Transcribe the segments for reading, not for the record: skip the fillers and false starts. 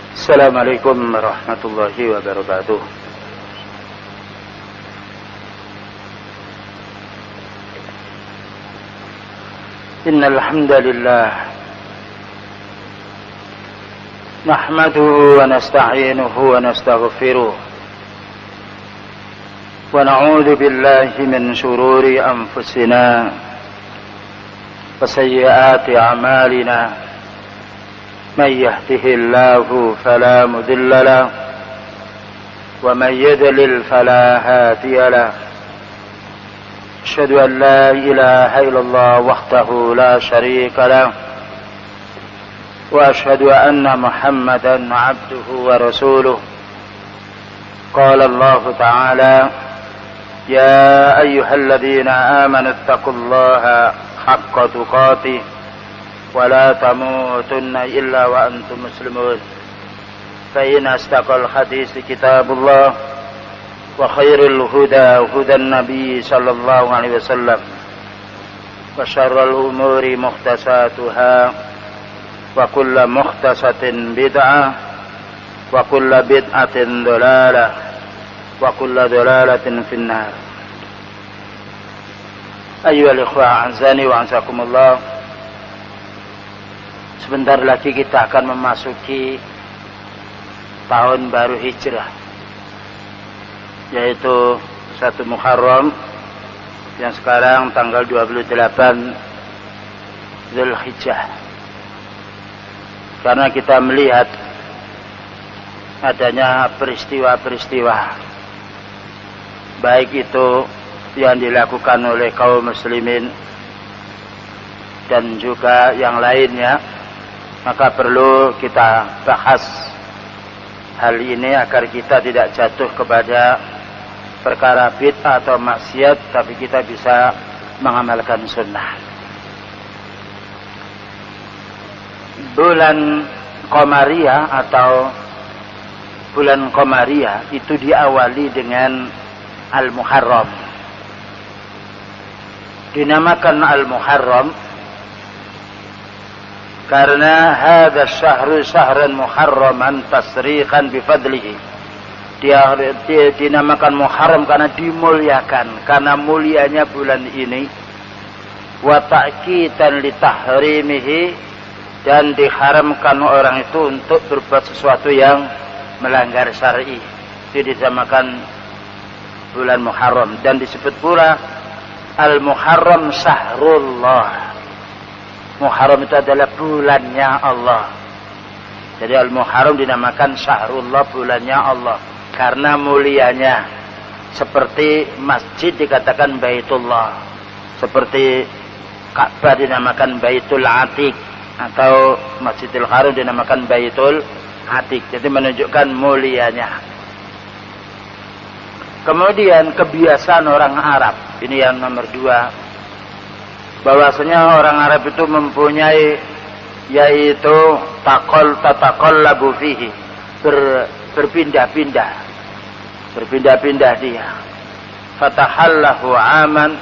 Assalamualaikum warahmatullahi wabarakatuh. Innal hamdalillah nahmaduhu wa nasta'inuhu wa nastaghfiruh wa na'udzu billahi min shururi anfusina wa sayyiati a'malina. من يهده الله فلا مضل له ومن يضلل فلا هادي له أشهد أن لا إله إلا الله وحده لا شريك له وأشهد أن محمدا عبده ورسوله قال الله تعالى يا أيها الذين آمنوا اتقوا الله حق تقاته ولا تموتن إلا وأنتم مسلمون فإن أصدق الحديث كتاب الله وخير الهدى هدى النبي صلى الله عليه وسلم وشر الأمور محدثاتها وكل محدثة بدعة وكل بدعة ضلالة وكل ضلالة في النار. أيها الإخوة أعزائي وأعزكم الله. Sebentar lagi kita akan memasuki tahun baru hijrah, yaitu 1 Muharram yang sekarang tanggal 28 Zulhijjah. Karena kita melihat adanya peristiwa-peristiwa baik itu yang dilakukan oleh kaum muslimin dan juga yang lainnya, maka perlu kita bahas hal ini agar kita tidak jatuh kepada perkara bid'ah atau maksiat, tapi kita bisa mengamalkan sunnah. Bulan Qamariyah atau bulan Qamariyah itu diawali dengan Al-Muharram. Dinamakan Al-Muharram karena hadha syahru syahran muharraman tasrihan bifadlihi. Dia dinamakan Muharram karena dimuliakan, karena mulianya bulan ini. Wa ta'kidan li tahrimihi, dan diharamkan orang itu untuk berbuat sesuatu yang melanggar syar'i. Itu dinamakan bulan Muharram, dan disebut pula Al-Muharram syahrullah. Muharram itu adalah bulannya Allah. Jadi Al-Muharram dinamakan syahrullah, bulannya Allah, karena mulianya. Seperti masjid dikatakan Baitullah, seperti Ka'bah dinamakan Baitul Atiq, atau Masjidil Haram dinamakan Baitul Atiq. Jadi menunjukkan mulianya. Kemudian kebiasaan orang Arab, ini yang nomor 2, bahwasanya orang Arab itu mempunyai, yaitu tataqallabu fihi, berpindah-pindah dia. Fatahallahu aman,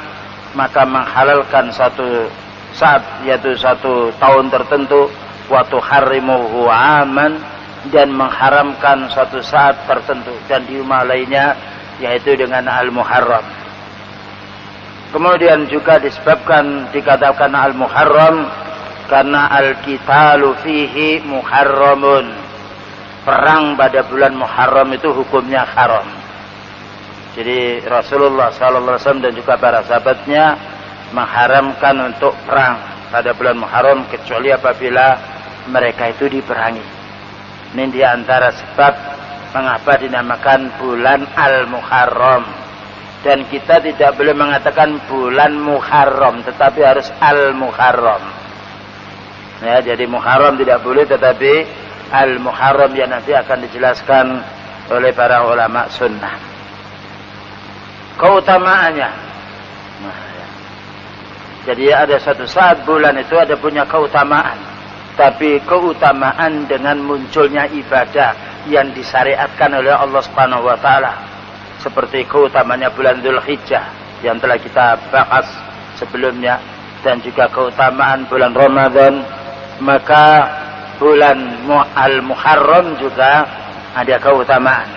maka menghalalkan satu saat, yaitu satu tahun tertentu. Wa tuharrimuhu aman, dan mengharamkan satu saat tertentu, dan di rumah lainnya, yaitu dengan Al-Muharram. Kemudian juga disebabkan dikatakan Al-Muharram karena al-qitalu fihi muharramun. Perang pada bulan Muharram itu hukumnya haram. Jadi Rasulullah SAW dan juga para sahabatnya mengharamkan untuk perang pada bulan Muharram, kecuali apabila mereka itu diperangi. Ini di antara sebab mengapa dinamakan bulan Al-Muharram. Dan kita tidak boleh mengatakan bulan Muharram, tetapi harus Al-Muharram. Ya, jadi Muharram tidak boleh, tetapi Al-Muharram yang nanti akan dijelaskan oleh para ulama sunnah. Keutamaannya. Nah, ya. Jadi ada satu saat bulan itu ada punya keutamaan, tapi keutamaan dengan munculnya ibadah yang disyariatkan oleh Allah Subhanahu wa taala. Seperti keutamanya bulan Dzulhijjah yang telah kita bahas sebelumnya, dan juga keutamaan bulan Ramadan. Maka bulan Al-Muharram juga ada keutamaan.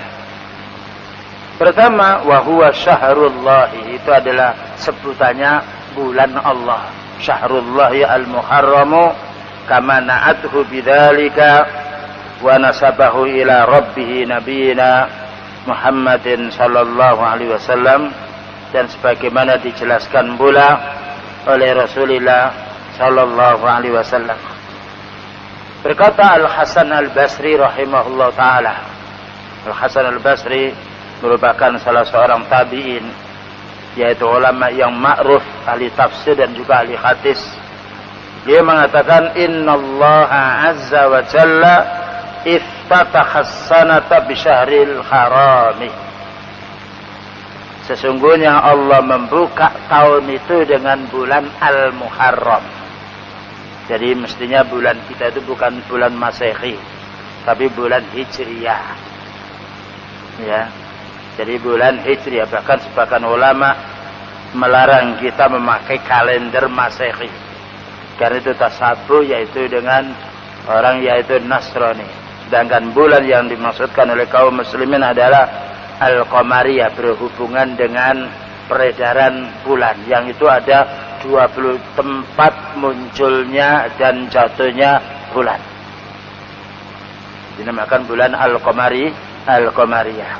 Pertama, wa huwa syahrullah, itu adalah sebutannya bulan Allah. Syahrullah al-Muharram kama na'athu bidzalika wa nasabahu ila rabbih nabiyina Muhammadin sallallahu alaihi wasallam, dan sebagaimana dijelaskan pula oleh Rasulullah sallallahu alaihi wasallam. Berkata Al-Hasan Al-Basri rahimahullah taala. Al-Hasan Al-Basri merupakan salah seorang tabi'in, yaitu ulama yang ma'ruf, ahli tafsir dan juga ahli hadis. Dia mengatakan, innallaha azza wa jalla iftataha as-sanata bi syahril harami. Sesungguhnya Allah membuka tahun itu dengan bulan Al-Muharram. Jadi mestinya bulan kita itu bukan bulan Masehi, tapi bulan Hijriyah. Ya. Jadi bulan Hijriyah, bahkan sebagian ulama melarang kita memakai kalender Masehi. Karena itu tasabuh, yaitu dengan orang yaitu Nasrani. Sedangkan bulan yang dimaksudkan oleh kaum muslimin adalah Al-Qamariyah, berhubungan dengan peredaran bulan, yang itu ada 20 tempat munculnya dan jatuhnya bulan. Dinamakan bulan Al-Qamariyah.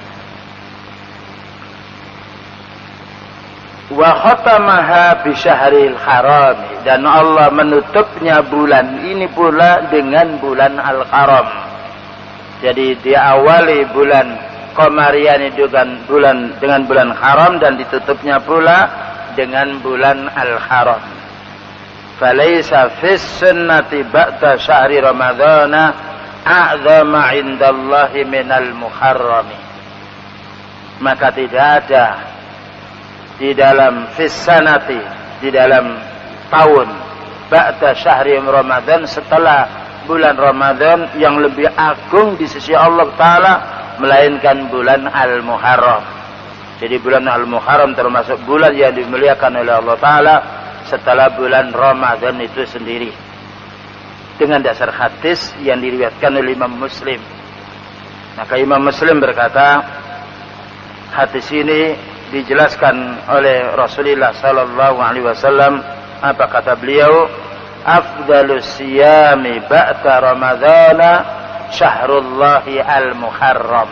Wa khatamaha bi syahril haram, dan Allah menutupnya bulan ini pula dengan bulan Al-Haram. Jadi diawali bulan Qamariyah ini dengan bulan haram, dan ditutupnya pula dengan bulan Al-Haram. Falaysa fis sunnati ba'da syahri ramadhana a'zama 'indallahi minal muharrami. Maka tidak ada di dalam fissanati, di dalam tahun ba'da syahri Ramadan, setelah bulan Ramadan, yang lebih agung di sisi Allah Ta'ala melainkan bulan Al-Muharram. Jadi bulan Al-Muharram termasuk bulan yang dimuliakan oleh Allah Ta'ala setelah bulan Ramadan itu sendiri, dengan dasar hadis yang diriwayatkan oleh Imam Muslim. Maka Imam Muslim berkata, hadis ini dijelaskan oleh Rasulullah sallallahu alaihi wasallam. Apa kata beliau? Afdalus siyami ba'da ramadhana syahrullahi al-muharram.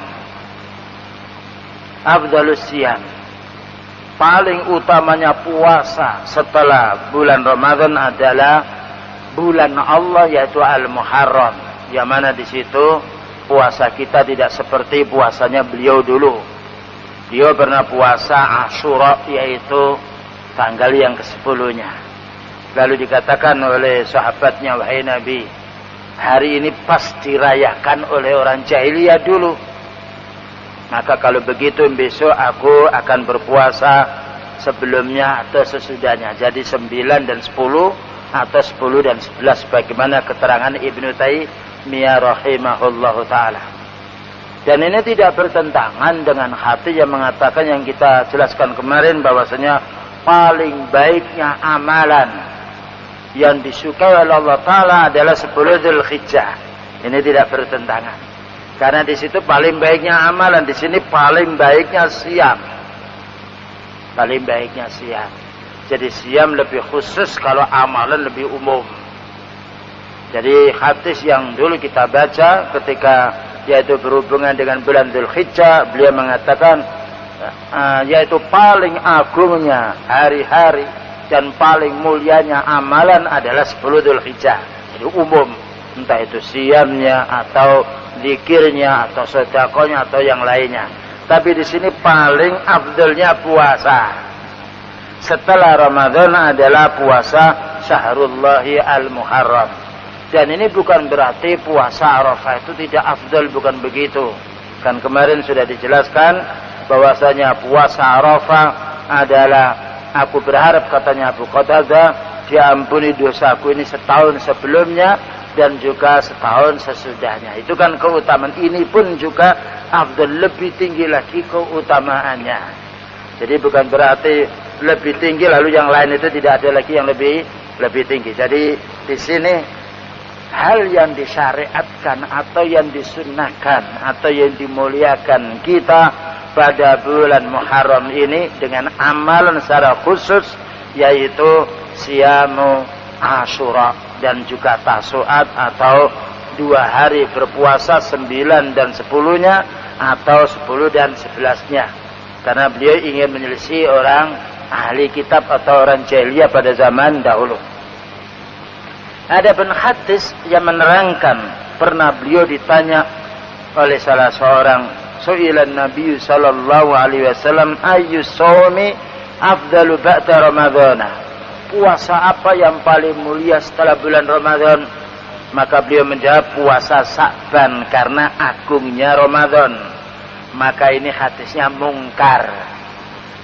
Afdalus siyam, paling utamanya puasa setelah bulan Ramadan adalah bulan Allah, yaitu al-Muharram, yang mana di situ puasa kita tidak seperti puasanya beliau dulu. Dia pernah puasa Asyura, yaitu tanggal yang ke-10-nya. Lalu dikatakan oleh sahabatnya, wahai Nabi, hari ini pas dirayakan oleh orang jahiliyah dulu. Maka kalau begitu besok aku akan berpuasa sebelumnya atau sesudahnya. Jadi 9 dan 10 atau 10 dan 11, bagaimana keterangan Ibnu Taimiyah rahimahullahu ta'ala. Dan ini tidak bertentangan dengan hati yang mengatakan, yang kita jelaskan kemarin, bahwasanya paling baiknya amalan yang disukai oleh Allah Ta'ala adalah 10 Dzulhijjah. Ini tidak bertentangan. Karena di situ paling baiknya amalan, di sini paling baiknya siam. Paling baiknya siam. Jadi siam lebih khusus, kalau amalan lebih umum. Jadi hadis yang dulu kita baca ketika yaitu berhubungan dengan bulan Dzulhijjah, beliau mengatakan yaitu paling agungnya hari-hari dan paling mulianya amalan adalah 10 Dzulhijjah. Jadi umum, entah itu siamnya atau zikirnya atau sedekahnya atau yang lainnya. Tapi di sini paling afdalnya puasa setelah Ramadan adalah puasa Syahrullahi al-Muharram. Dan ini bukan berarti puasa Arafah itu tidak afdal, bukan begitu. Kan kemarin sudah dijelaskan bahwasanya puasa Arafah adalah, aku berharap, katanya Abu Qatadah, diampuni dosaku ini setahun sebelumnya dan juga setahun sesudahnya. Itu kan keutamaan. Ini pun juga afdal, lebih tinggi lagi keutamaannya. Jadi bukan berarti lebih tinggi lalu yang lain itu tidak ada lagi yang lebih tinggi. Jadi di sini hal yang disyariatkan atau yang disunnahkan atau yang dimuliakan kita pada bulan Muharram ini dengan amalan secara khusus, yaitu siyamu Asyura dan juga Tasu'at atau 2 hari berpuasa 9 dan 10-nya atau 10 dan 11-nya. Karena beliau ingin menyelisih orang ahli kitab atau orang jahiliyah pada zaman dahulu. Ada pun hadis yang menerangkan, pernah beliau ditanya oleh salah seorang, su'ilan Nabi sallallahu alaihi wasallam ayyus shaumi afdalu ba'da Ramadhana, puasa apa yang paling mulia setelah bulan Ramadan? Maka beliau menjawab, puasa Sa'ban karena agungnya Ramadan. Maka ini hadisnya mungkar.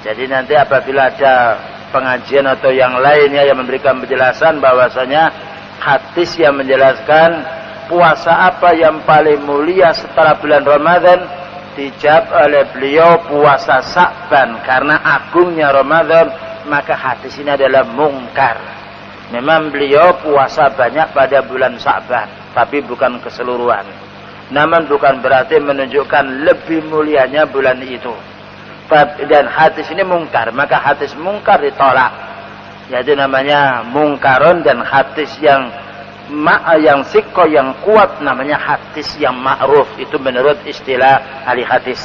Jadi nanti apabila ada pengajian atau yang lainnya yang memberikan penjelasan bahwasanya hadis yang menjelaskan puasa apa yang paling mulia setelah bulan Ramadan, dijawab oleh beliau puasa Sa'ban karena agungnya Ramadan, maka hadis ini adalah mungkar. Memang beliau puasa banyak pada bulan Sa'ban, tapi bukan keseluruhan. Namun bukan berarti menunjukkan lebih mulianya bulan itu. Dan hadis ini mungkar, maka hadis mungkar ditolak. Yaitu namanya mungkarun, dan hadis yang sikko yang kuat namanya hadis yang ma'ruf, itu menurut istilah ahli hadis.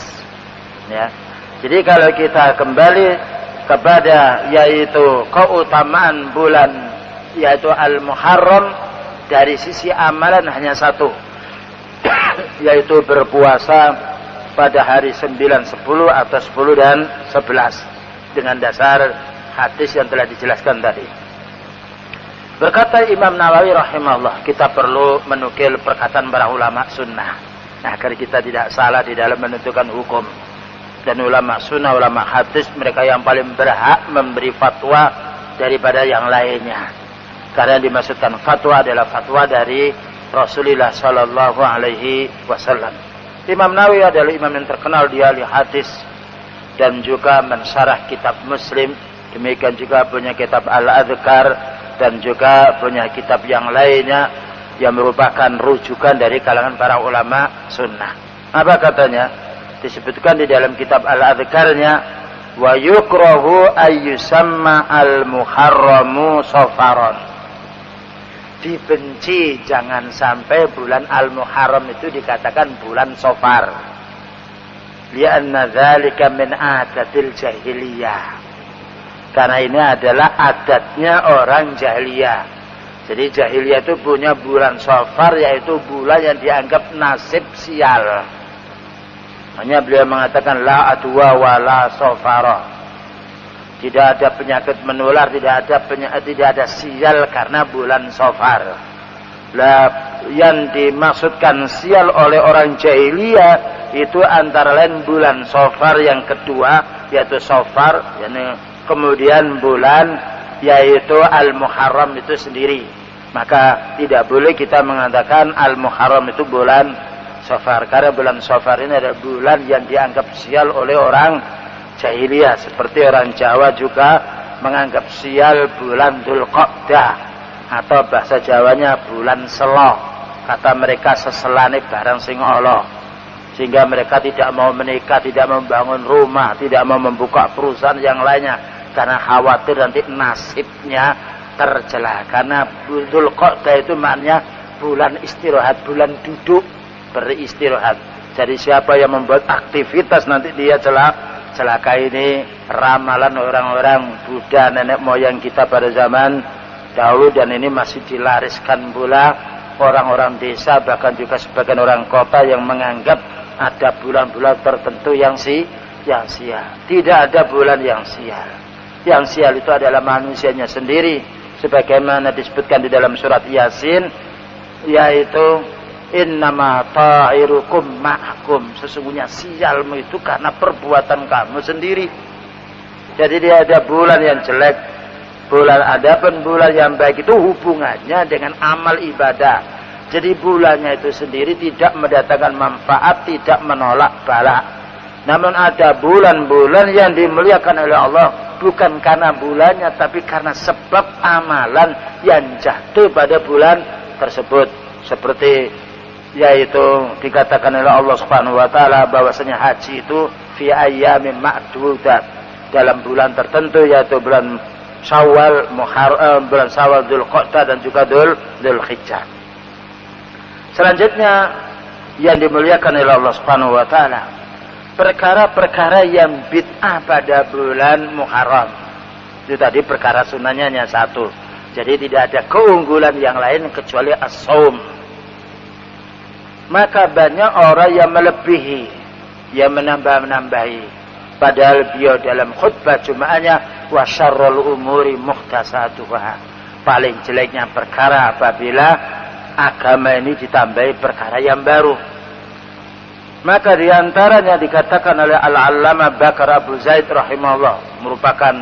Ya. Jadi kalau kita kembali kepada yaitu keutamaan bulan yaitu Al-Muharram, dari sisi amalan hanya satu, yaitu berpuasa pada hari 9, 10 atau 10 dan 11 dengan dasar hadis yang telah dijelaskan tadi. Berkata Imam Nawawi rahimahullah, kita perlu menukil perkataan para ulama sunnah agar kita tidak salah di dalam menentukan hukum. Dan ulama sunnah, ulama hadis, mereka yang paling berhak memberi fatwa daripada yang lainnya. Karena dimaksudkan fatwa adalah fatwa dari Rasulullah sallallahu alaihi wasallam. Imam Nawawi adalah imam yang terkenal di ahli hadis dan juga mensyarah kitab Muslim. Demikian juga punya kitab Al-Adhkar dan juga punya kitab yang lainnya yang merupakan rujukan dari kalangan para ulama sunnah. Apa katanya? Disebutkan di dalam kitab Al-Adhkarnya, wa yukrahu ayyusamma al-muharramu safaron. Dibenci jangan sampai bulan Al-Muharram itu dikatakan bulan Safar. Li'anna dzalika min adatil jahiliyah. Karena ini adalah adatnya orang jahiliyah. Jadi jahiliyah itu punya bulan Safar, yaitu bulan yang dianggap nasib sial. Hanya beliau mengatakan la adwa wa la safara. Tidak ada penyakit menular, tidak ada sial karena bulan Safar. Lah yang dimaksudkan sial oleh orang jahiliyah itu antara lain bulan Safar yang kedua, yaitu Safar, yakni kemudian bulan yaitu Al-Muharram itu sendiri. Maka tidak boleh kita mengatakan Al-Muharram itu bulan Safar, karena bulan Safar ini adalah bulan yang dianggap sial oleh orang jahiliyah. Seperti orang Jawa juga menganggap sial bulan Dzulqa'dah, atau bahasa Jawanya bulan Selo. Kata mereka seselane barang sing Allah, sehingga mereka tidak mau menikah, tidak mau membangun rumah, tidak mau membuka perusahaan yang lainnya karena khawatir nanti nasibnya tercela. Karena Dzulqa'dah itu maknanya bulan istirahat, bulan duduk beristirahat. Jadi siapa yang membuat aktivitas nanti dia celaka. Ini ramalan orang-orang Buddha nenek moyang kita pada zaman dahulu, dan ini masih dilariskan pula orang-orang desa, bahkan juga sebagian orang kota yang menganggap ada bulan-bulan tertentu yang sial. Tidak ada bulan yang sial. Yang sial itu adalah manusianya sendiri, sebagaimana disebutkan di dalam surat Yasin, yaitu innama ta'irukum ma'akum, sesungguhnya sialmu itu karena perbuatan kamu sendiri. Jadi dia ada bulan yang jelek, adapun bulan yang baik itu hubungannya dengan amal ibadah. Jadi bulannya itu sendiri tidak mendatangkan manfaat, tidak menolak bala. Namun ada bulan-bulan yang dimuliakan oleh Allah bukan karena bulannya, tapi karena sebab amalan yang jatuh pada bulan tersebut. seperti yaitu dikatakan oleh Allah Subhanahu wa taala bahwasanya haji itu fi ayyamin ma'dudat, dalam bulan tertentu yaitu bulan Syawal, bulan Syawal, Dzulqa'dah dan juga Dzulhijjah. Selanjutnya yang dimuliakan oleh Allah Subhanahu wa taala, perkara-perkara yang bid'ah pada bulan Muharram. Itu tadi perkara sunnahnya hanya satu. Jadi tidak ada keunggulan yang lain kecuali as-shaum. Maka banyak orang yang melebihi, yang menambah-menambahi. Padahal beliau dalam khutbah Jumatnya, wa syarrul umuri muhdatsatuha. Paling jeleknya perkara apabila agama ini ditambahi perkara yang baru. Maka diantaranya dikatakan oleh Al-Allamah Bakar Abu Zaid rahimahullah, merupakan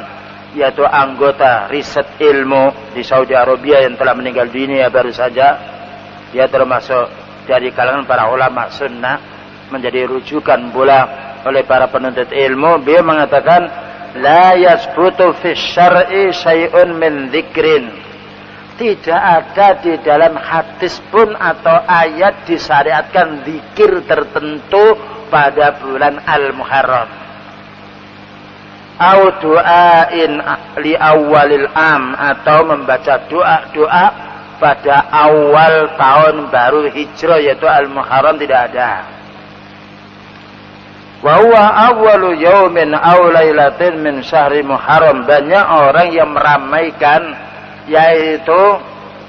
yaitu anggota riset ilmu di Saudi Arabia yang telah meninggal dunia baru saja. Dia termasuk dari kalangan para ulama sunnah, menjadi rujukan pula oleh para penuntut ilmu. Beliau mengatakan, la yasbutu fi syar'i syai'un min dzikrin. Tidak ada di dalam hadis pun atau ayat disyariatkan zikir tertentu pada bulan Al-Muharram. Au du'ain li awalil am, atau membaca doa-doa pada awal tahun baru hijrah yaitu Al-Muharram, tidak ada. Wa huwa awwalu yaumin aw lailatin min syahri Muharram. Banyak orang yang meramaikan yaitu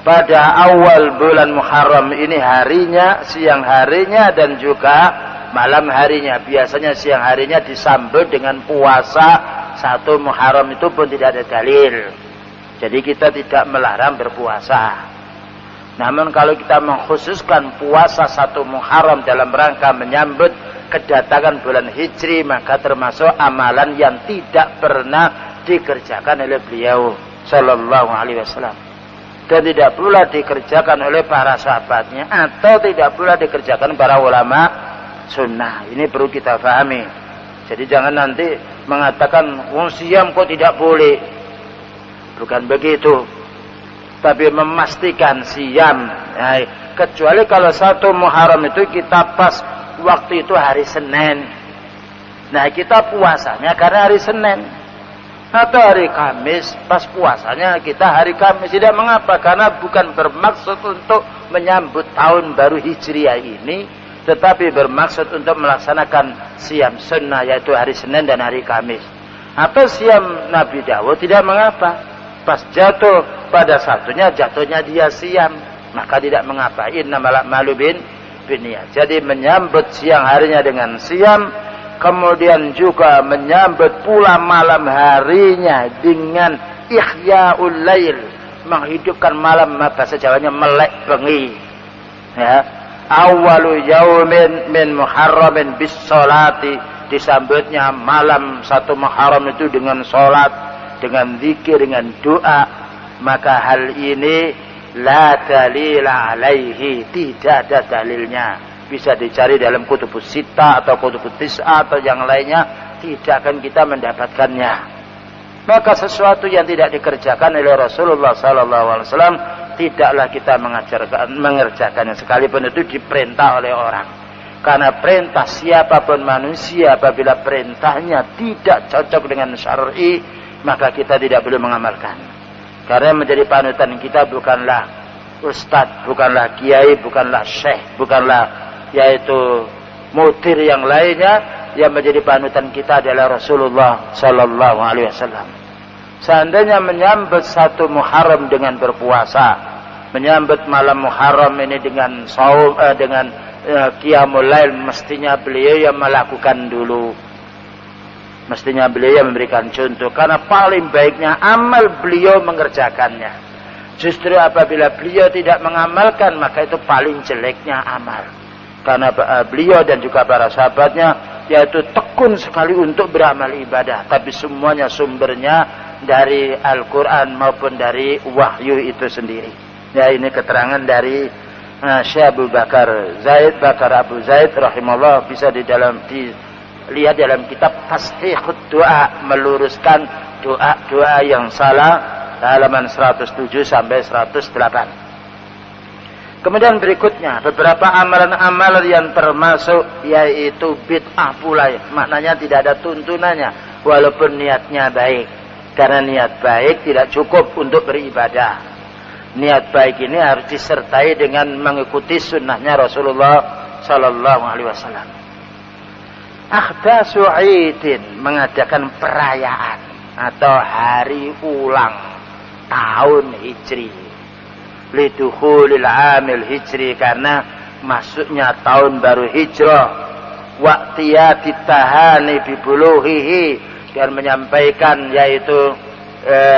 pada awal bulan Muharram ini harinya, siang harinya dan juga malam harinya. Biasanya siang harinya disambut dengan puasa 1 Muharram, itu pun tidak ada dalil. Jadi kita tidak melarang berpuasa. Namun kalau kita mengkhususkan puasa 1 Muharram dalam rangka menyambut kedatangan bulan Hijri, maka termasuk amalan yang tidak pernah dikerjakan oleh beliau sallallahu alaihi wasallam, dan tidak pula dikerjakan oleh para sahabatnya, atau tidak pula dikerjakan para ulama sunnah. Ini perlu kita pahami. Jadi jangan nanti mengatakan siam kok tidak boleh. Bukan begitu. Tapi memastikan siam, kecuali kalau 1 Muharram itu kita pas waktu itu hari Senin. Nah, kita puasanya karena hari Senin. Atau hari Kamis, pas puasanya kita hari Kamis. Tidak mengapa, karena bukan bermaksud untuk menyambut tahun baru Hijriah ini, tetapi bermaksud untuk melaksanakan siam sunnah yaitu hari Senin dan hari Kamis. Atau siam Nabi Dawud, tidak mengapa. Pas jatuh pada satunya, jatuhnya dia siam, maka tidak mengapa. Innamal a'malu binniyat. Jadi menyambut siang harinya dengan siam, kemudian juga menyambut pula malam harinya dengan ihya'ul lail, menghidupkan malam, bahasa Jawanya melek bengi. Ya, awwalu yaumin min Muharramin bis sholati, disambutnya malam 1 Muharram itu dengan salat, dengan zikir, dengan doa. Maka hal ini la dalila alaihi, tidak ada dalilnya. Bisa dicari dalam kutubus sita atau kutubus tis'a atau yang lainnya, tidak akan kita mendapatkannya. Maka sesuatu yang tidak dikerjakan oleh Rasulullah SAW, tidaklah kita mengerjakannya, sekalipun itu diperintah oleh orang. Karena perintah siapapun manusia, apabila perintahnya tidak cocok dengan syar'i, maka kita tidak boleh mengamalkan. Karena menjadi panutan kita bukanlah ustadz, bukanlah kiai, bukanlah syekh, bukanlah yaitu mutir yang lainnya. Yang menjadi panutan kita adalah Rasulullah sallallahu alaihi wasallam. Seandainya menyambut 1 Muharram dengan berpuasa, menyambut malam Muharram ini dengan saum, dengan qiyamul lail, mestinya beliau yang melakukan dulu. Mestinya beliau yang memberikan contoh, karena paling baiknya amal beliau mengerjakannya. Justru apabila beliau tidak mengamalkan, maka itu paling jeleknya amal. Karena beliau dan juga para sahabatnya yaitu tekun sekali untuk beramal ibadah, tapi semuanya sumbernya dari Al-Quran maupun dari wahyu itu sendiri. Ya, ini keterangan dari Syekh Abu Bakar Abu Zaid rahimahullah, bisa lihat dalam kitab Tashihud Doa, meluruskan doa-doa yang salah, halaman 107 sampai 108. Kemudian berikutnya beberapa amalan-amalan yang termasuk yaitu bid'ah pula, maknanya tidak ada tuntunannya walaupun niatnya baik. Karena niat baik tidak cukup untuk beribadah. Niat baik ini harus disertai dengan mengikuti sunnahnya Rasulullah Sallallahu Alaihi Wasallam. Ahdatsu Aidin, mengadakan perayaan atau hari ulang tahun Hijri. Lidukhulil amil hijri, karena masuknya tahun baru hijrah. Waqtiyati tahani bibuluhihi, dan menyampaikan yaitu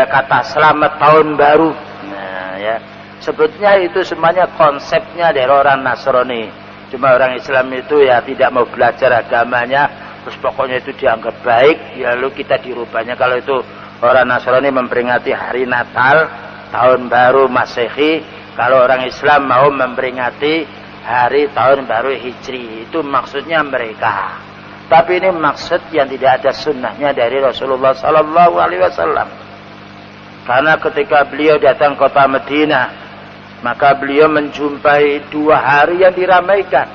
kata selamat tahun baru. Nah ya, sebetulnya itu semuanya konsepnya dari orang Nasrani. Cuma orang Islam itu ya tidak mau belajar agamanya, terus pokoknya itu dianggap baik, lalu kita dirubahnya. Kalau itu orang Nasrani memperingati hari Natal, tahun baru Masehi, kalau orang Islam mau memperingati hari tahun baru Hijri, itu maksudnya mereka. Tapi ini maksud yang tidak ada sunnahnya dari Rasulullah Sallallahu Alaihi Wasallam. Karena ketika beliau datang kota Madinah, maka beliau menjumpai 2 hari yang diramaikan.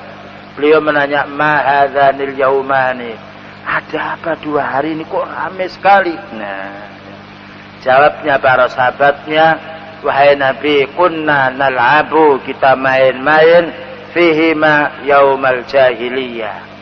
Beliau menanya, ma hadzanil yaumani, ada apa 2 hari ini kok ramai sekali? Nah, jawabnya para sahabatnya, wahai Nabi, kunna nal'abu, kita main-main, fihima yaumal jahiliyah.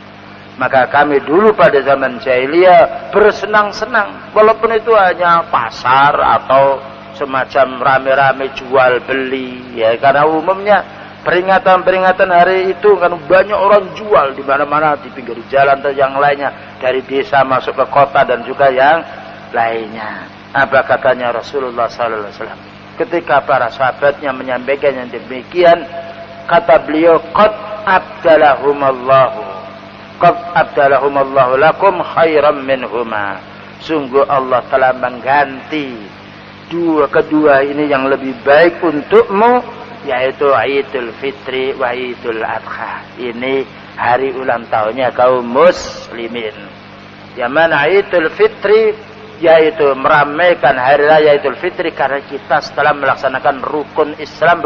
Maka kami dulu pada zaman jahiliyah bersenang-senang, walaupun itu hanya pasar atau semacam rame-rame jual beli, ya, karena umumnya peringatan-peringatan hari itu kan banyak orang jual di mana-mana, di pinggir jalan atau yang lainnya, dari desa masuk ke kota dan juga yang lainnya. Apa katanya Rasulullah Sallallahu Alaihi Wasallam ketika para sahabatnya menyampaikan yang demikian? Kata beliau, qad abdalahumallahu lakum khairan minhuma, sungguh Allah telah mengganti kedua ini yang lebih baik untukmu, yaitu Idul Fitri wa Idul Adha. Ini hari ulang tahunnya kaum muslimin. Yang mana Idul Fitri yaitu meramaikan hari raya Idul Fitri, karena kita setelah melaksanakan rukun Islam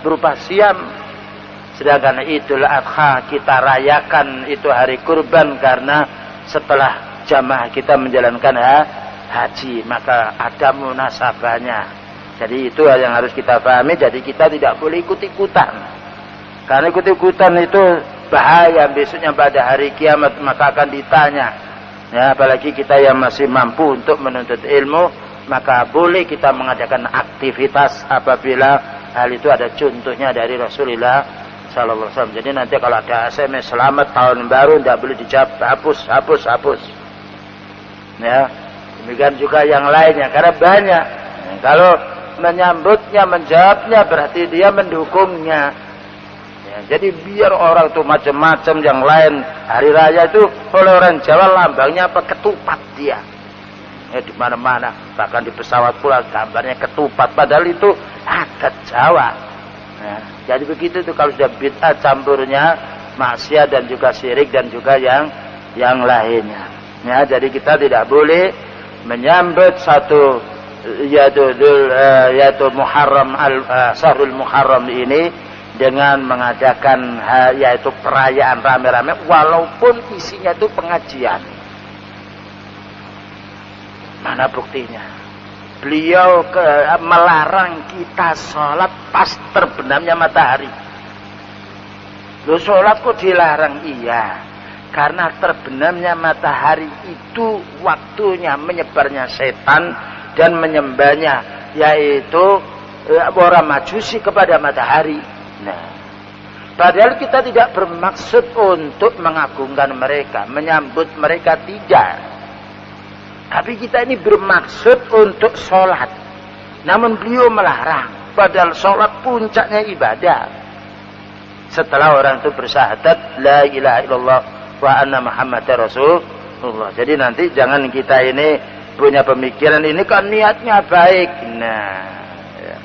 berupa siam. Sedangkan Idul Adha kita rayakan itu hari kurban, karena setelah jamaah kita menjalankan haji, maka ada munasabahnya. Jadi itu yang harus kita pahami. Jadi kita tidak boleh ikut-ikutan, karena ikut-ikutan itu bahaya. Besoknya pada hari kiamat maka akan ditanya. Ya, apalagi kita yang masih mampu untuk menuntut ilmu, maka boleh kita mengadakan aktivitas apabila hal itu ada contohnya dari Rasulullah Sallallahu Alaihi Wasallam. Jadi nanti kalau ada SMS selamat tahun baru, tidak boleh dijawab hapus. Ya, demikian juga yang lainnya, karena banyak. Kalau menyambutnya, menjawabnya, berarti dia mendukungnya. Ya, jadi biar orang tuh macam-macam yang lain. Hari raya itu oleh orang Jawa lambangnya apa? Ketupat dia. Ya, di mana-mana, bahkan di pesawat pula gambarnya ketupat, padahal itu adat Jawa. Ya, jadi begitu tuh kalau sudah bid'ah, campurnya maksiat dan juga syirik dan juga yang lainnya. Ya, jadi kita tidak boleh menyambut satu yaitu Muharram Syahrul Muharram ini dengan mengadakan yaitu perayaan rame-rame, walaupun isinya itu pengajian. Mana buktinya? Beliau melarang kita sholat pas terbenamnya matahari. Loh, sholat kok dilarang? Iya, karena terbenamnya matahari itu waktunya menyebarnya setan dan menyembahnya yaitu orang Majusi kepada matahari. Nah, padahal kita tidak bermaksud untuk mengagungkan mereka, menyambut mereka, tidak. Tapi kita ini bermaksud untuk sholat. Namun beliau melarang, padahal sholat puncaknya ibadah. Setelah orang itu bersyahadat la ilaha illallah wa anna muhammadar rasulullah. Jadi nanti jangan kita ini punya pemikiran ini kan niatnya baik. Nah, ya.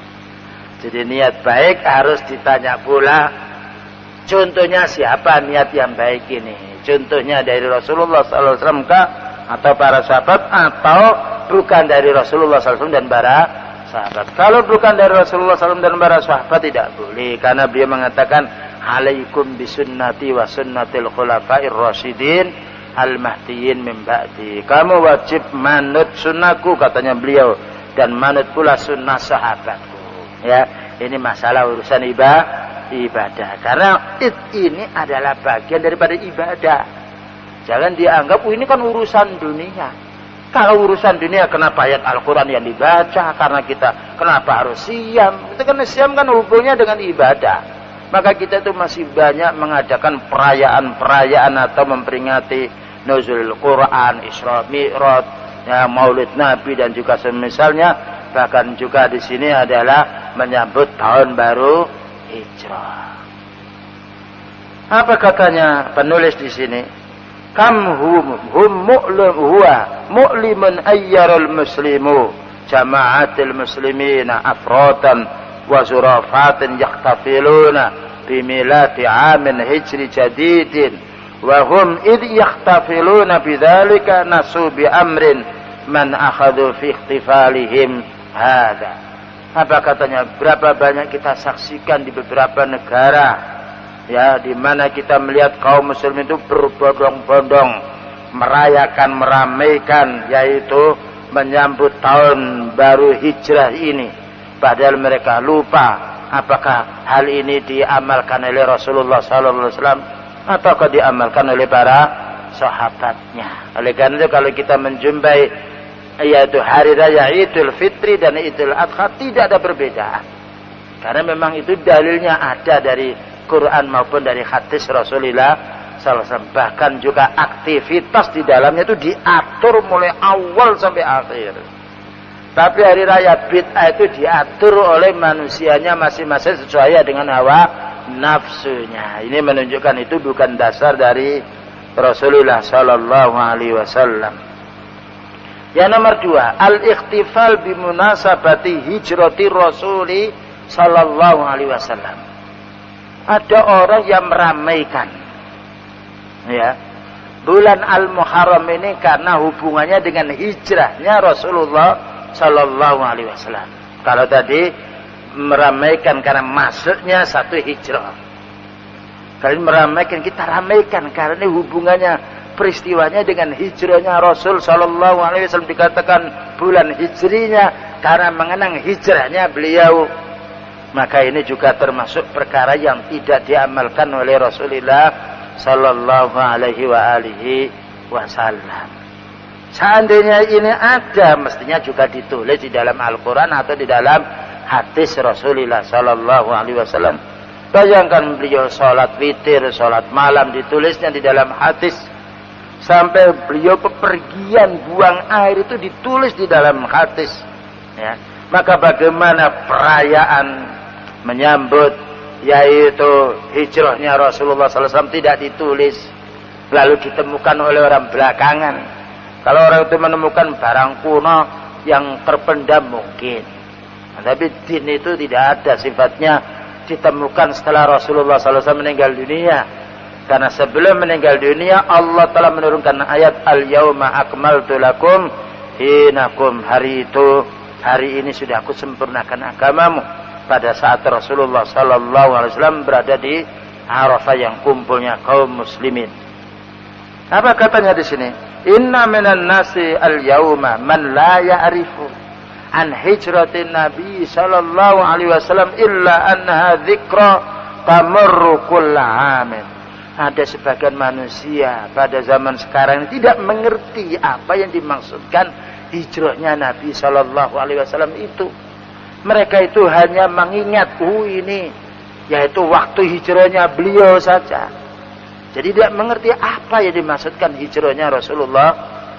Jadi niat baik harus ditanya pula, contohnya siapa niat yang baik ini? Contohnya dari Rasulullah SAW kah? Atau para sahabat? Atau bukan dari Rasulullah SAW dan para sahabat. Kalau bukan dari Rasulullah SAW dan para sahabat tidak boleh, karena beliau mengatakan alaikum bisunnati wa sunnatil khulafair rasyidin al-mahdiyyin min ba'di. Kamu wajib manut sunnahku, katanya beliau, dan manut pula sunnah sahabatku. Ya, ini masalah urusan ibadah. Karena ini adalah bagian daripada ibadah. Jangan dianggap ini kan urusan dunia. Kalau urusan dunia, kenapa ayat Al-Quran yang dibaca? Karena kita kenapa harus siam? Itu kan siam kan hubungnya dengan ibadah. Maka kita itu masih banyak mengadakan perayaan-perayaan atau memperingati nuzul Quran, Isra Mi'raj, ya, Maulid Nabi dan juga semisalnya. Bahkan juga di sini adalah menyambut tahun baru Hijrah. Apa katanya penulis di sini? Kam hum mu'limun ayyarul muslimu jama'atil muslimina afrotan wa zurafatin yaktafiluna bimilati amin hijri jadidin wa hum idh yaktafiluna bidhalika nasu bi amrin man akhadu fi ikhtifalihim hadha. Apa katanya? Berapa banyak kita saksikan di beberapa negara, ya, di mana kita melihat kaum muslim itu berbondong-bondong merayakan, meramaikan, yaitu menyambut tahun baru hijrah ini. Padahal mereka lupa apakah hal ini diamalkan oleh Rasulullah SAW ataukah diamalkan oleh para sahabatnya. Oleh karena itu kalau kita menjumpai yaitu hari raya Idul Fitri dan Idul Adha tidak ada perbedaan. Karena memang itu dalilnya ada dari Quran maupun dari hadis Rasulullah SAW. Bahkan juga aktivitas di dalamnya itu diatur mulai awal sampai akhir. Tapi hari raya bid'ah itu diatur oleh manusianya masing-masing sesuai dengan hawa nafsunya. Ini menunjukkan itu bukan dasar dari Rasulullah SAW. Yang nomor 2, al-ikhtifal bimunasabati hijrati Rasuli sallallahu alaihi wasallam. Ada orang yang meramaikan, ya, bulan Al-Muharram ini karena hubungannya dengan hijrahnya Rasulullah sallallahu alaihi wasallam. Kalau tadi meramaikan karena masuknya satu hijrah. Kali meramaikan, kita ramaikan karena ini hubungannya, peristiwanya dengan hijrahnya Rasul sallallahu alaihi wasallam, dikatakan bulan hijrinya karena mengenang hijrahnya beliau. Maka ini juga termasuk perkara yang tidak diamalkan oleh Rasulullah sallallahu alaihi wasallam. Seandainya ini ada, mestinya juga ditulis di dalam Al-Quran atau di dalam hadis Rasulullah sallallahu alaihi wasallam. Bayangkan beliau sholat witir, sholat malam, ditulisnya di dalam hadis. Sampai beliau bepergian buang air itu ditulis di dalam hadis, ya. Maka bagaimana perayaan menyambut yaitu hijrahnya Rasulullah SAW tidak ditulis, lalu ditemukan oleh orang belakangan. Kalau orang itu menemukan barang kuno yang terpendam mungkin, tapi din itu tidak ada sifatnya ditemukan setelah Rasulullah SAW meninggal dunia. Karena sebelum meninggal dunia Allah telah menurunkan ayat al-yauma akmaltu lakum dinakum. Hari ini sudah aku sempurnakan agamamu. Pada saat Rasulullah SAW berada di Arafah yang kumpulnya kaum muslimin. Apa katanya di sini? Inna minan nasi al-yauma man la ya'rifu an hijratin Nabi sallallahu alaihi wasallam illa annaha dzikra tamurru kulla amin. Ada sebagian manusia pada zaman sekarang tidak mengerti apa yang dimaksudkan hijrahnya Nabi sallallahu alaihi wasallam itu. Mereka itu hanya mengingat ini yaitu waktu hijrahnya beliau saja. Jadi tidak mengerti apa yang dimaksudkan hijrahnya Rasulullah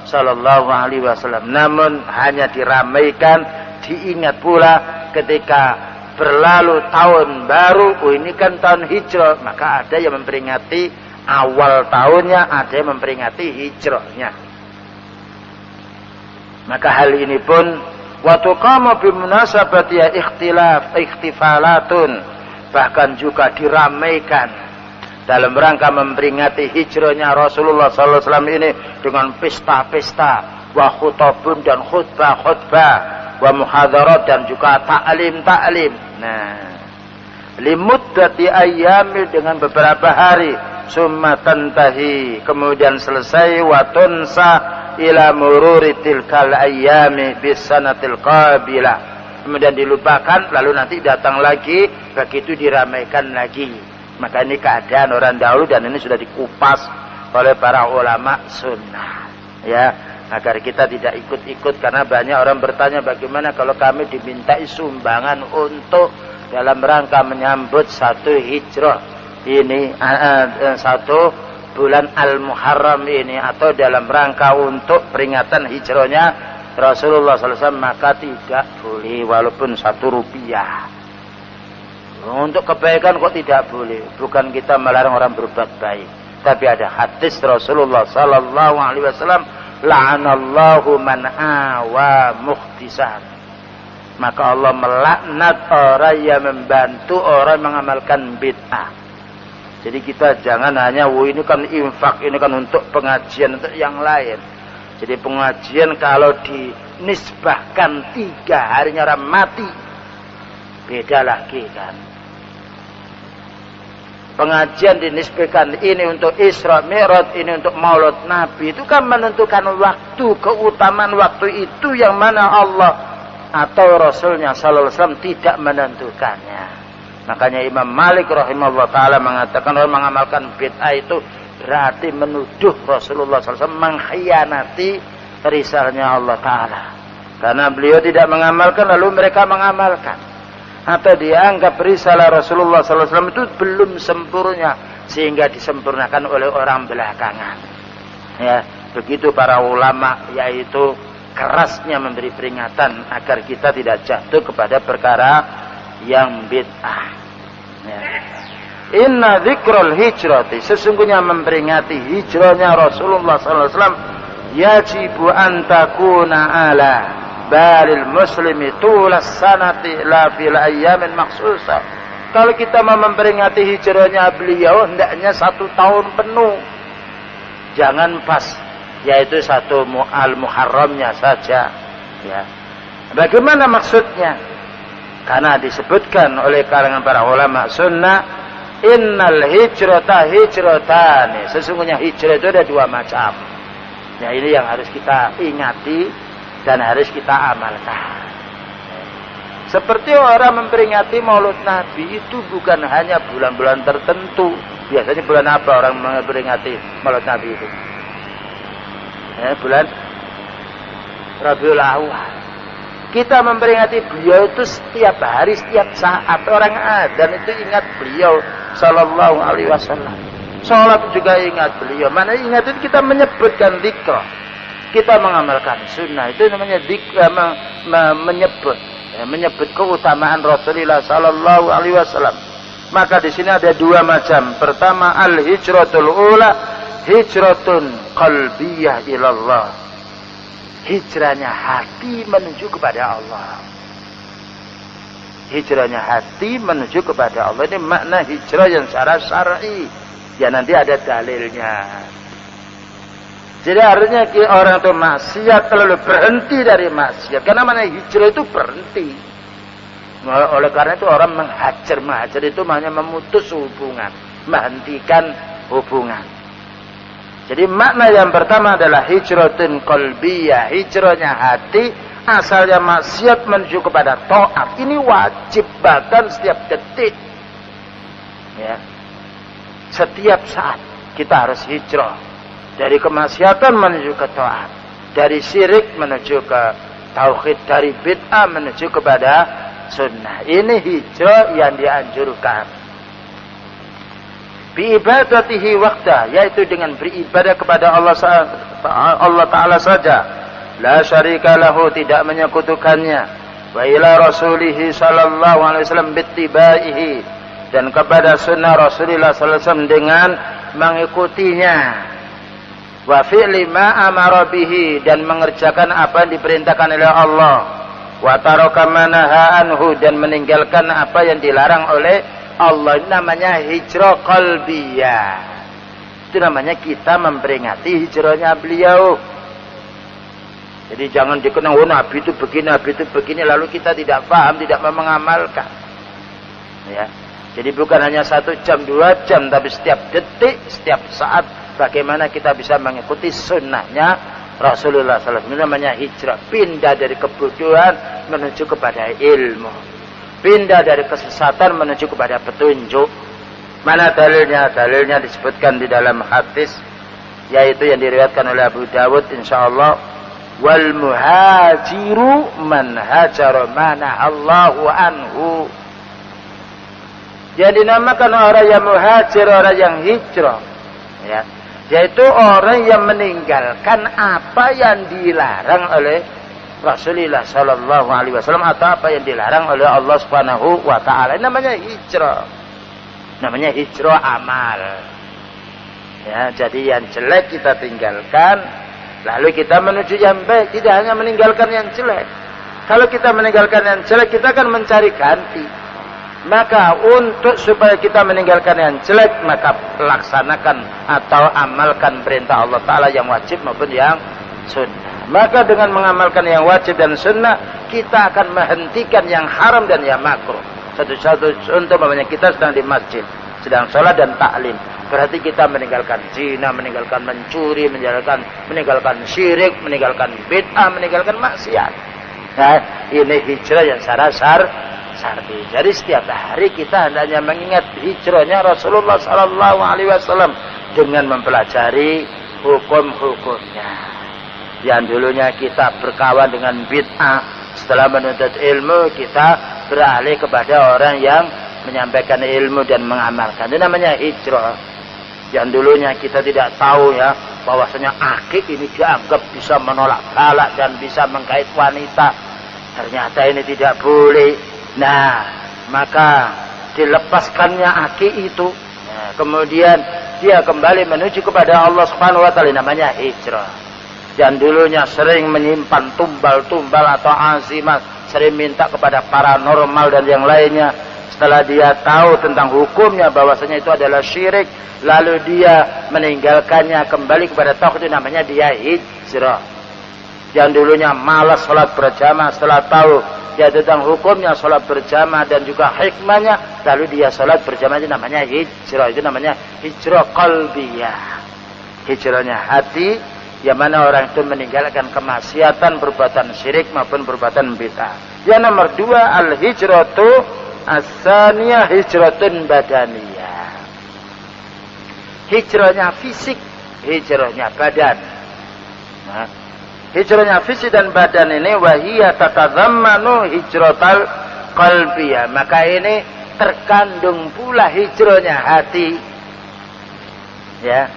sallallahu alaihi wasallam. Namun hanya diramaikan, diingat pula ketika berlalu tahun baru, ini kan tahun hijrah, maka ada yang memperingati awal tahunnya, ada yang memperingati hijrahnya. Maka hal ini pun wa tuqama bi munasabati ikhtifalatun, bahkan juga diramaikan dalam rangka memperingati hijrahnya Rasulullah SAW ini dengan pesta-pesta, wa khutabun dan khutbah-khutbah, wa muhadharat dan juga ta'lim. Nah, limuddati ayyami dengan beberapa hari, summa tantahi kemudian selesai, wa tunsa ila mururi tilkal ayyami bis sanatil qabilah, kemudian dilupakan lalu nanti datang lagi begitu diramaikan lagi. Maka ini keadaan orang dahulu dan ini sudah dikupas oleh para ulama sunnah, ya, agar kita tidak ikut-ikut. Karena banyak orang bertanya, bagaimana kalau kami dimintai sumbangan untuk dalam rangka menyambut satu hijrah ini, satu bulan Al-Muharram ini, atau dalam rangka untuk peringatan hijrahnya Rasulullah SAW, maka tidak boleh walaupun 1 rupiah. Untuk kebaikan kok tidak boleh? Bukan kita melarang orang berbuat baik, tapi ada hadis Rasulullah sallallahu alaihi wasallam, la'anallahu man awa mukhtisan. Maka Allah melaknat orang yang membantu orang mengamalkan bid'ah. Jadi kita jangan hanya, ini kan infak, ini kan untuk pengajian, untuk yang lain. Jadi pengajian kalau dinisbahkan 3 harinya orang mati, beda lagi kan. Pengajian dinisbahkan ini untuk Isra Mi'raj, ini untuk Maulid Nabi, itu kan menentukan waktu, keutamaan waktu itu yang mana Allah atau Rasulnya sallallahu alaihi wasallam tidak menentukannya. Makanya Imam Malik rahimahullah ta'ala mengatakan orang mengamalkan bid'ah itu berarti menuduh Rasulullah SAW mengkhianati risalahnya Allah Ta'ala. Karena beliau tidak mengamalkan lalu mereka mengamalkan. Atau dianggap risalah Rasulullah SAW itu belum sempurna sehingga disempurnakan oleh orang belakangan. Ya, begitu para ulama, yaitu kerasnya memberi peringatan agar kita tidak jatuh kepada perkara yang bid'ah. Ya. Inna dzikrul hijrati, sesungguhnya memperingati hijrahnya Rasulullah SAW, yajibu an takuna ala balil muslimi tulas sanati la fil ayyamin maksusah. Kalau kita mau memperingati hijrahnya beliau, hendaknya 1 tahun penuh, jangan pas yaitu 1 Al-Muharramnya saja, ya. Bagaimana maksudnya? Karena disebutkan oleh kalangan para ulama sunnah, innal hijrata hijratani, sesungguhnya hijrah itu ada 2 macam. Ya, ini yang harus kita ingati dan harus kita amalkan. Seperti orang memperingati Maulid Nabi itu bukan hanya bulan-bulan tertentu. Biasanya bulan apa orang memperingati Maulid Nabi itu? Bulan Rabiul Awal. Kita memperingati beliau itu setiap hari, setiap saat. Orang adzan itu ingat beliau sallallahu alaihi wasallam. Salat juga ingat beliau. Mana ingat itu kita menyebutkan dzikr. Kita mengamalkan sunnah, itu namanya dzikr, menyebut keutamaan Rasulullah sallallahu alaihi wasallam. Maka di sini ada 2 macam. Pertama, al-hijratul ula, hijratun qalbiyah ilallah. Hijrahnya hati menuju kepada Allah. Hijrahnya hati menuju kepada Allah. Ini makna hijrah yang secara syar'i. Ya nanti ada dalilnya. Jadi artinya orang itu maksiat lalu berhenti dari maksiat. Karena mana hijrah itu berhenti. Oleh karena itu orang menghajar. Menghajar itu hanya memutus hubungan, menghentikan hubungan. Jadi makna yang pertama adalah hijratun qalbiyah, hijrahnya hati, asalnya maksiat menuju kepada taat. Ini wajib bahkan setiap detik. Ya. Setiap saat kita harus hijrah. Dari kemaksiatan menuju ke taat, dari syirik menuju ke tauhid, dari bid'ah menuju kepada sunnah. Ini hijrah yang dianjurkan. Biibadatihi waqta, yaitu dengan beribadah kepada Allah Ta'ala saja. La syarika lahu, tidak menyekutukannya. Wa ila rasulihi sallallahu alaihi wasallam bittibaihi, dan kepada sunnah Rasulullah sallallahu alaihi wasallam dengan mengikutinya. Wa fi'li ma amara bihi, dan mengerjakan apa yang diperintahkan oleh Allah. Wa taraka ma nahaa anhu, dan meninggalkan apa yang dilarang oleh Allah. Ini namanya hijrah qalbiyah. Itu namanya kita memperingati hijrahnya beliau. Jadi jangan dikenang, oh Nabi itu begini, lalu kita tidak paham, tidak mengamalkan. Ya. Jadi bukan hanya 1 jam, 2 jam, tapi setiap detik, setiap saat, bagaimana kita bisa mengikuti sunnahnya Rasulullah SAW. Ini namanya hijrah. Pindah dari kebodohan menuju kepada ilmu. Pindah dari kesesatan menuju kepada petunjuk. Mana dalilnya? Dalilnya disebutkan di dalam hadis, yaitu yang diriwayatkan oleh Abu Dawud insyaallah. Wal muhajiru man hajara mana Allahu anhu. Yang dinamakan orang yang muhajir, orang yang hijrah, ya, yaitu orang yang meninggalkan apa yang dilarang oleh Rasulullah sallallahu alaihi wasallam atau apa yang dilarang oleh Allah Subhanahu wa taala. Namanya hijrah. Namanya hijrah amal. Ya, jadi yang jelek kita tinggalkan, lalu kita menuju yang baik. Tidak hanya meninggalkan yang jelek. Kalau kita meninggalkan yang jelek, kita akan mencari ganti. Maka untuk supaya kita meninggalkan yang jelek, maka laksanakan atau amalkan perintah Allah Ta'ala yang wajib maupun yang sunnah. Maka dengan mengamalkan yang wajib dan sunnah, kita akan menghentikan yang haram dan yang makruh. Satu-satu contoh, kita sedang di masjid, sedang sholat dan taklim. Berarti kita meninggalkan zina, meninggalkan mencuri, meninggalkan syirik, meninggalkan bid'ah, meninggalkan maksiat. Nah, ini hijrah yang secara syar'i. Jadi setiap hari kita hendaknya mengingat hijrahnya Rasulullah sallallahu alaihi wasallam dengan mempelajari hukum-hukumnya. Yang dulunya kita berkawan dengan bid'ah, setelah menuntut ilmu kita beralih kepada orang yang menyampaikan ilmu dan mengamalkan. Itu namanya hijrah. Yang dulunya kita tidak tahu ya, bahwasanya akik ini dianggap bisa menolak balak dan bisa mengkait wanita. Ternyata ini tidak boleh. Nah, maka dilepaskannya akik itu. Nah, kemudian dia kembali menuju kepada Allah Subhanahu wa taala, namanya hijrah. Yang dulunya sering menyimpan tumbal-tumbal atau azimat, sering minta kepada paranormal dan yang lainnya. Setelah dia tahu tentang hukumnya bahwasanya itu adalah syirik, lalu dia meninggalkannya kembali kepada tauhid, itu namanya dia hijrah. Yang dulunya malas sholat berjamaah, setelah tahu ya tentang hukumnya sholat berjamaah dan juga hikmahnya, lalu dia sholat berjamaah, itu namanya hijrah. Itu namanya hijrah qalbiyah. Hijrahnya hati, yang mana orang itu meninggalkan kemaksiatan, perbuatan syirik maupun perbuatan bid'ah. Yang nomor 2, al-hijratu as-saniyah hijratun badaniyah. Hijrahnya fisik, hijrahnya badan. Nah, hijrahnya fisik dan badan ini wahiyya tatadzammanu hijratal qalbiyah. Maka ini terkandung pula hijrahnya hati. Ya.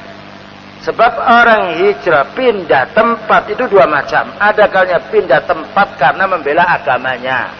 Sebab orang hijrah pindah tempat itu 2 macam. Ada kalanya pindah tempat karena membela agamanya,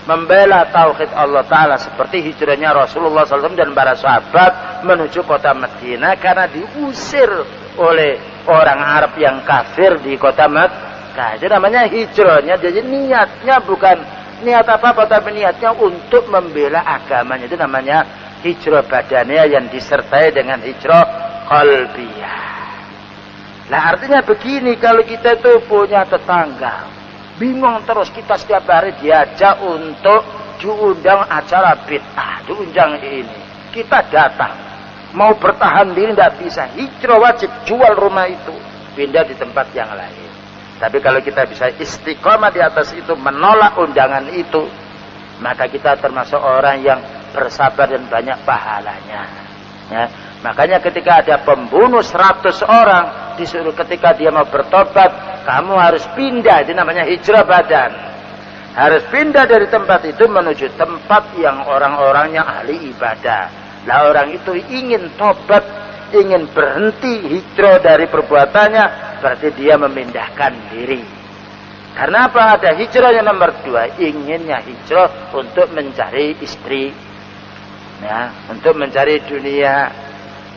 membela tauhid Allah Ta'ala, seperti hijrahnya Rasulullah SAW dan para sahabat menuju kota Madinah karena diusir oleh orang Arab yang kafir di kota Makkah. Itu namanya hijrahnya. Jadi niatnya bukan niat apa-apa, tapi niatnya untuk membela agamanya. Itu namanya hijrah badannya yang disertai dengan hijrah qalbiyah. Nah, artinya begini, kalau kita itu punya tetangga bingung terus, kita setiap hari diajak untuk diundang acara bid'ah, diundang ini, kita datang, mau bertahan diri tidak bisa. Hijrah wajib, jual rumah itu, pindah di tempat yang lain. Tapi kalau kita bisa istiqomah di atas itu, menolak undangan itu, maka kita termasuk orang yang bersabar dan banyak pahalanya. Ya. Makanya ketika ada pembunuh 100 orang, disuruh ketika dia mau bertobat, kamu harus pindah. Itu namanya hijrah badan. Harus pindah dari tempat itu menuju tempat yang orang-orangnya ahli ibadah. Lah orang itu ingin tobat, ingin berhenti hijrah dari perbuatannya, berarti dia memindahkan diri. Karena apa? Ada hijrah yang nomor 2, inginnya hijrah untuk mencari istri, ya, untuk mencari dunia.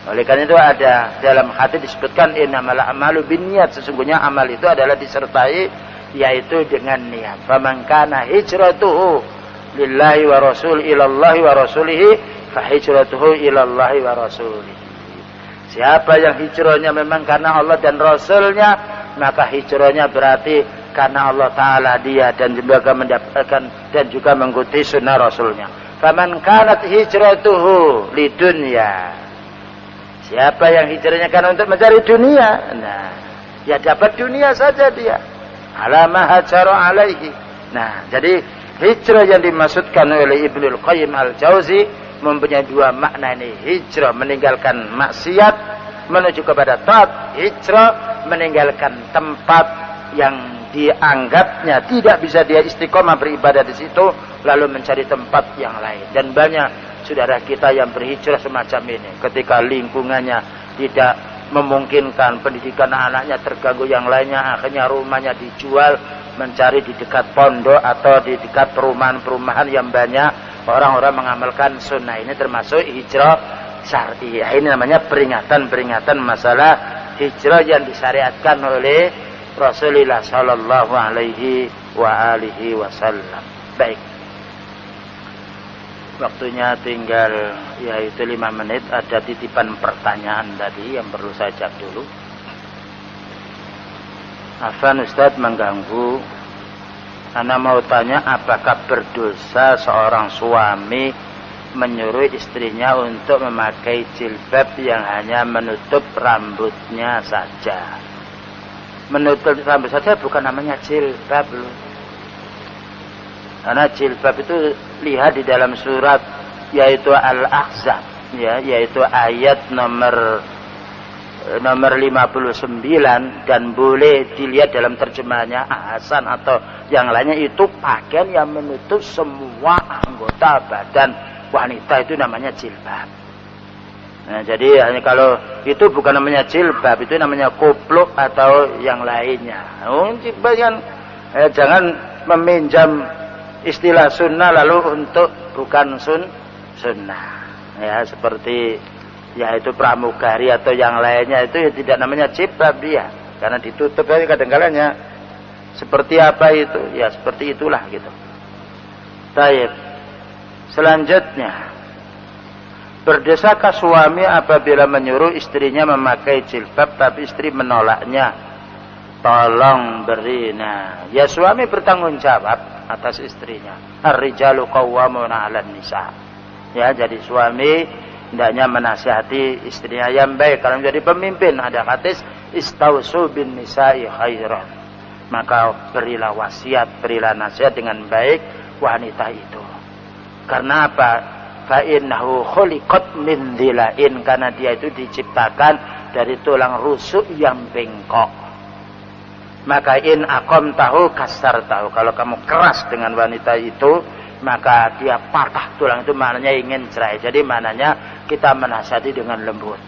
Oleh karena itu ada dalam hadis disebutkan innamal a'malu binniyat, sesungguhnya amal itu adalah disertai yaitu dengan niat. Faman kana hijratuhu lillahi wa rasul ilallahi wa rasulihi fa hijratuhu ilallahi wa rasulihi. Siapa yang hijrahnya memang karena Allah dan Rasulnya, maka hijrahnya berarti karena Allah Ta'ala dia dan juga mendapatkan dan juga mengikuti sunnah Rasulnya. Faman kanat hijratuhu lidunya, siapa yang hijrahnya karena untuk mencari dunia, nah ya dapat dunia saja dia. Alama hajara alaihi. Nah, jadi hijrah yang dimaksudkan oleh Ibnul Qayyim Al-Jauzi mempunyai dua makna ini. Hijrah meninggalkan maksiat menuju kepada taat, hijrah meninggalkan tempat yang dianggapnya tidak bisa dia istiqomah beribadah di situ, lalu mencari tempat yang lain. Dan banyak saudara kita yang berhijrah semacam ini, ketika lingkungannya tidak memungkinkan, pendidikan anaknya terganggu, yang lainnya, akhirnya rumahnya dijual, mencari di dekat pondok atau di dekat perumahan-perumahan yang banyak orang-orang mengamalkan sunnah. Ini termasuk hijrah syar'iyah. Ini namanya peringatan-peringatan masalah hijrah yang disyariatkan oleh Rasulullah sallallahu alaihi wa alihi wasallam. Baik. Waktunya tinggal yaitu 5 menit. Ada titipan pertanyaan tadi yang perlu saya jawab dulu. Afan Ustaz mengganggu. Ana mau tanya, apakah berdosa seorang suami menyuruh istrinya untuk memakai jilbab yang hanya menutup rambutnya saja? Menutup rambut saja bukan namanya jilbab loh. Karena jilbab itu lihat di dalam surat yaitu Al-Ahzab, ya, yaitu ayat nomor 59, dan boleh dilihat dalam terjemahannya Hasan atau yang lainnya, itu pakaian yang menutup semua anggota badan wanita, itu namanya jilbab. Nah, jadi kalau itu bukan namanya jilbab, itu namanya kupluk atau yang lainnya. Jangan meminjam istilah sunnah lalu untuk bukan sunnah. Ya, seperti yaitu pramugari atau yang lainnya, itu ya tidak namanya jilbab dia, karena ditutup. Jadi kadang-kadangnya seperti apa itu? Ya seperti itulah gitu. Baik. Selanjutnya, berdosakah suami apabila menyuruh istrinya memakai jilbab tapi istri menolaknya? Tolong beri. Nah, ya suami bertanggung jawab atas istrinya. Ar-rijalu qawwamuna 'alan nisa. Ya, jadi suami hendaknya menasihati istrinya yang baik. Kalau menjadi pemimpin, ada hadis istausu bin nisa'i khairan. Maka berilah wasiat, berilah nasihat dengan baik wanita itu. Karena apa? Fa innahu khuliqat min dhilain, karena dia itu diciptakan dari tulang rusuk yang bengkok. Maka in aqamtahu kasartahu, kalau kamu keras dengan wanita itu, maka dia patah tulang. Itu maknanya ingin cerai. Jadi maknanya kita menasihati dengan lembut.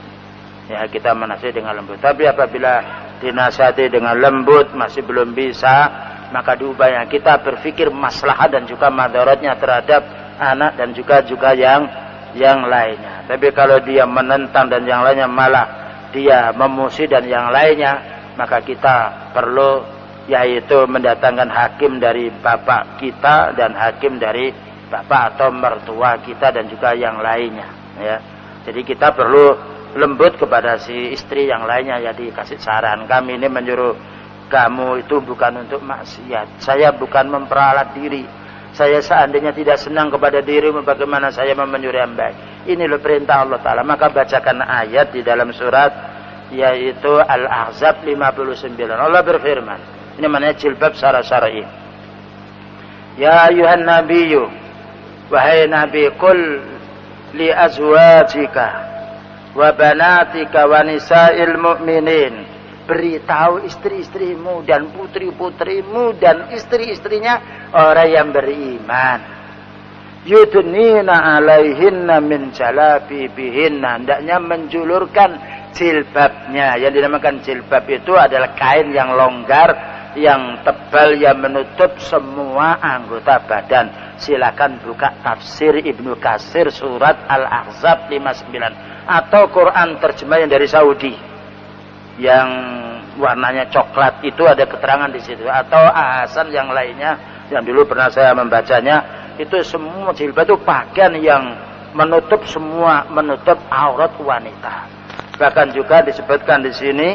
Ya, kita menasihati dengan lembut. Tapi apabila dinasihati dengan lembut masih belum bisa, maka diubahnya. Kita berpikir maslahat dan juga madaratnya terhadap anak dan juga yang lainnya. Tapi kalau dia menentang dan yang lainnya malah dia memusuhi dan yang lainnya, maka kita perlu yaitu mendatangkan hakim dari bapak kita dan hakim dari bapak atau mertua kita dan juga yang lainnya, ya. Jadi kita perlu lembut kepada si istri yang lainnya, ya, dikasih saran. Kami ini menyuruh kamu itu bukan untuk maksiat. Saya bukan memperalat diri. Saya seandainya tidak senang kepada dirimu, bagaimana saya menyuruh yang baik? Ini loh perintah Allah Ta'ala. Maka bacakan ayat di dalam surat yaitu Al-Ahzab 59. Allah berfirman, ini namanya jilbab secara syar'i. Ya ayuhan nabiyyu, wahai nabi, qul li azwajika wa banatika wa nisa'il mu'minin, beritahu istri-istrimu dan putri-putrimu dan istri-istrinya orang yang beriman, yudnina alaihinna min jalabibihinna, hendaknya menjulurkan jilbabnya. Yang dinamakan jilbab itu adalah kain yang longgar, yang tebal, yang menutup semua anggota badan. Silakan buka tafsir Ibnu Katsir surat Al-Ahzab 59 atau Quran terjemahan dari Saudi yang warnanya coklat, itu ada keterangan di situ, atau Hasan yang lainnya yang dulu pernah saya membacanya. Itu semua jilbab itu pakaian yang menutup semua, menutup aurat wanita. Bahkan juga disebutkan di sini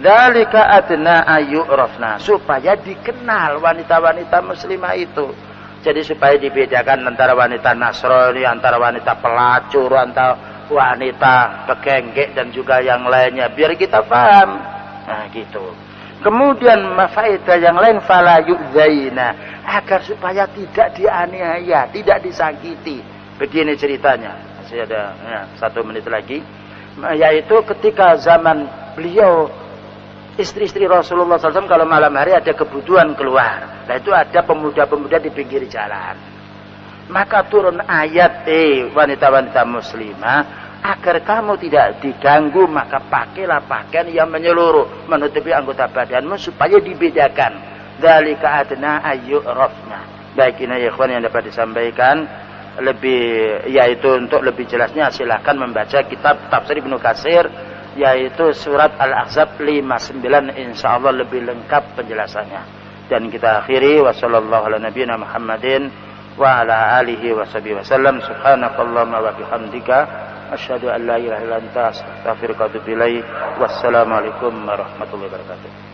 Dzalika adna ayyurafna, supaya dikenal wanita-wanita muslimah itu. Jadi supaya dibedakan antara wanita Nasrani, antara wanita pelacur, antara wanita pekenggek dan juga yang lainnya, biar kita paham. Nah, gitu. Kemudian faedah yang lain, fala yu'zaina, agar supaya tidak dianiaya, tidak disakiti. Begini ceritanya. Masih ada 1 menit lagi. Yaitu ketika zaman beliau, istri-istri Rasulullah SAW kalau malam hari ada kebutuhan keluar. Nah itu ada pemuda-pemuda di pinggir jalan. Maka turun ayat, wanita-wanita muslimah, agar kamu tidak diganggu, maka pakailah pakaian yang menyeluruh, menutupi anggota badanmu supaya dibedakan. Dzalika adna ayyurafna. Baik, ini ya ikhwan yang dapat disampaikan. Yaitu untuk lebih jelasnya silahkan membaca kitab Tafsir Ibnu Katsir, yaitu surat Al-Ahzab 59, insyaallah lebih lengkap penjelasannya. Dan kita akhiri, wassallallahu ala nabiyina Muhammadin wa ala alihi washabihi wasallam. Subhanakallahumma wa bihamdika asyhadu an la ilaha illa anta astaghfiruka wa atubu ilaik. Wassalamualaikum warahmatullahi wabarakatuh.